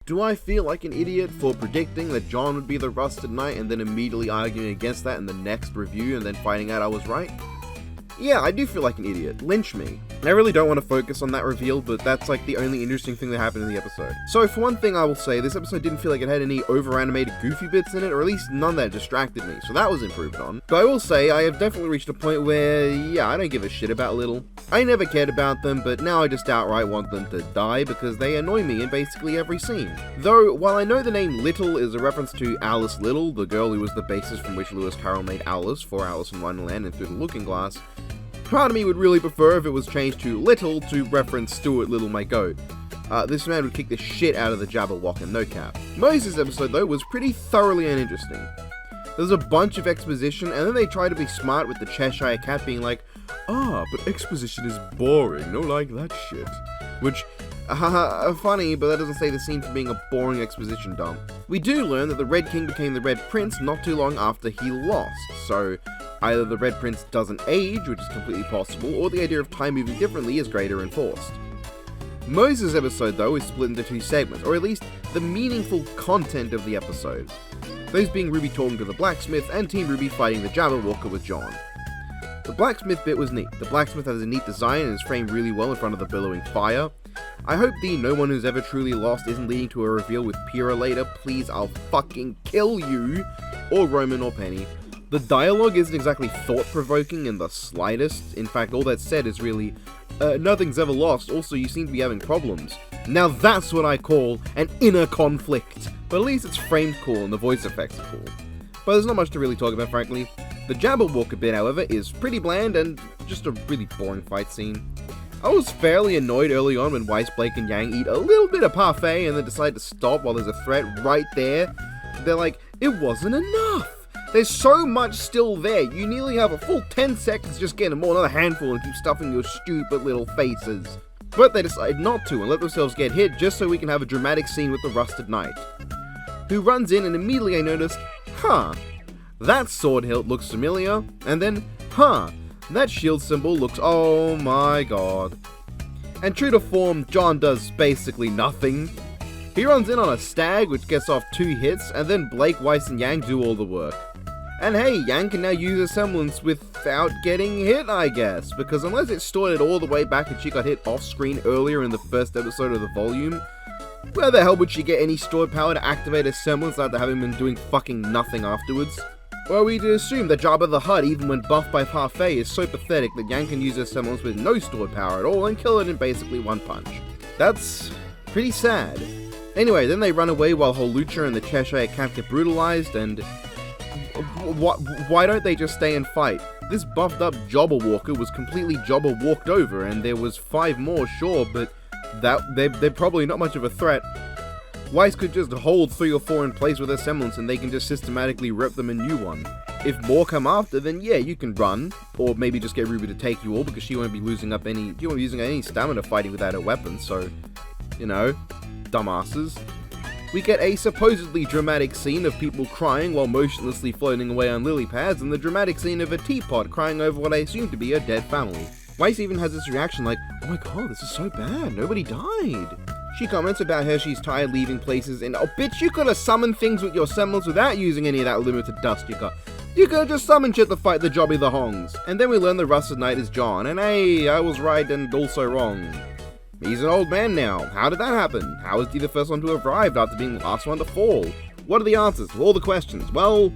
Do I feel like an idiot for predicting that John would be the Rusted Knight and then immediately arguing against that in the next review and then finding out I was right? Yeah, I do feel like an idiot. Lynch me. I really don't want to focus on that reveal, but that's like the only interesting thing that happened in the episode. So for one thing I will say, this episode didn't feel like it had any over-animated goofy bits in it, or at least none that distracted me, so that was improved on. But I will say, I have definitely reached a point where, yeah, I don't give a shit about Little. I never cared about them, but now I just outright want them to die because they annoy me in basically every scene. Though, while I know the name Little is a reference to Alice Little, the girl who was the basis from which Lewis Carroll made Alice for Alice in Wonderland and Through the Looking Glass, part of me would really prefer if it was changed to Little to reference Stuart Little, my goat. This man would kick the shit out of the Jabberwock and no cap. Moses' episode, though, was pretty thoroughly uninteresting. There's a bunch of exposition, and then they try to be smart with the Cheshire Cat being like, but exposition is boring, no like that shit. Which, funny, but that doesn't save the scene from being a boring exposition dump. We do learn that the Red King became the Red Prince not too long after he lost, so either the Red Prince doesn't age, which is completely possible, or the idea of time moving differently is greater enforced. Moses' episode, though, is split into two segments, or at least the meaningful content of the episode. Those being Ruby talking to the blacksmith, and Team Ruby fighting the Jabberwocker with John. The blacksmith bit was neat. The blacksmith has a neat design and is framed really well in front of the billowing fire. I hope the no one who's ever truly lost isn't leading to a reveal with Pyrrha later, please I'll fucking kill you, or Roman or Penny. The dialogue isn't exactly thought-provoking in the slightest. In fact, all that's said is really, nothing's ever lost, also you seem to be having problems. Now that's what I call an inner conflict. But at least it's framed cool and the voice effects are cool. But there's not much to really talk about, frankly. The Jabberwocker bit, however, is pretty bland and just a really boring fight scene. I was fairly annoyed early on when Weiss, Blake, and Yang eat a little bit of parfait and then decide to stop while there's a threat right there. They're like, it wasn't enough! There's so much still there, you nearly have a full 10 seconds to just get more another handful and keep stuffing your stupid little faces. But they decide not to and let themselves get hit just so we can have a dramatic scene with the Rusted Knight, who runs in and immediately I noticed, that sword hilt looks familiar, and then, that shield symbol looks, oh my god. And true to form, John does basically nothing. He runs in on a stag, which gets off 2 hits, and then Blake, Weiss, and Yang do all the work. And hey, Yang can now use a semblance without getting hit, I guess, because unless it stored it all the way back and she got hit off-screen earlier in the first episode of the volume, where the hell would she get any stored power to activate a semblance after having been doing fucking nothing afterwards? Well, we'd assume that Jabba the Hutt, even when buffed by Parfait, is so pathetic that Yang can use her semblance with no stored power at all and kill it in basically one punch. That's pretty sad. Anyway, then they run away while Holucha and the Cheshire Cat get brutalized, and why don't they just stay and fight? This buffed up Jabberwocker was completely Jabberwocked over, and there was 5 more, sure, but they're probably not much of a threat. Weiss could just hold 3 or 4 in place with a semblance and they can just systematically rip them a new one. If more come after, then yeah, you can run, or maybe just get Ruby to take you all because she won't be using any stamina fighting without her weapon, so, you know, dumbasses. We get a supposedly dramatic scene of people crying while motionlessly floating away on lily pads, and the dramatic scene of a teapot crying over what I assume to be a dead family. Weiss even has this reaction like, oh my god, this is so bad, nobody died. She comments about how she's tired leaving places, and oh bitch, you could have summoned things with your semblance without using any of that limited dust you got. You could have just summoned shit to fight the Jobby the Hongs. And then we learn the Rusted Knight is John, and hey, I was right and also wrong. He's an old man now. How did that happen? How is he the first one to have arrived after being the last one to fall? What are the answers to all the questions? Well,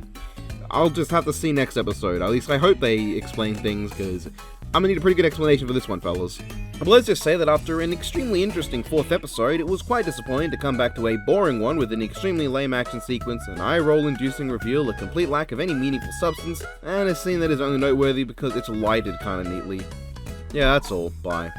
I'll just have to see next episode. At least I hope they explain things, because I'm gonna need a pretty good explanation for this one, fellas. But let's just say that after an extremely interesting 4th episode, it was quite disappointing to come back to a boring one with an extremely lame action sequence, an eye-roll-inducing reveal, a complete lack of any meaningful substance, and a scene that is only noteworthy because it's lighted kinda neatly. Yeah, that's all. Bye.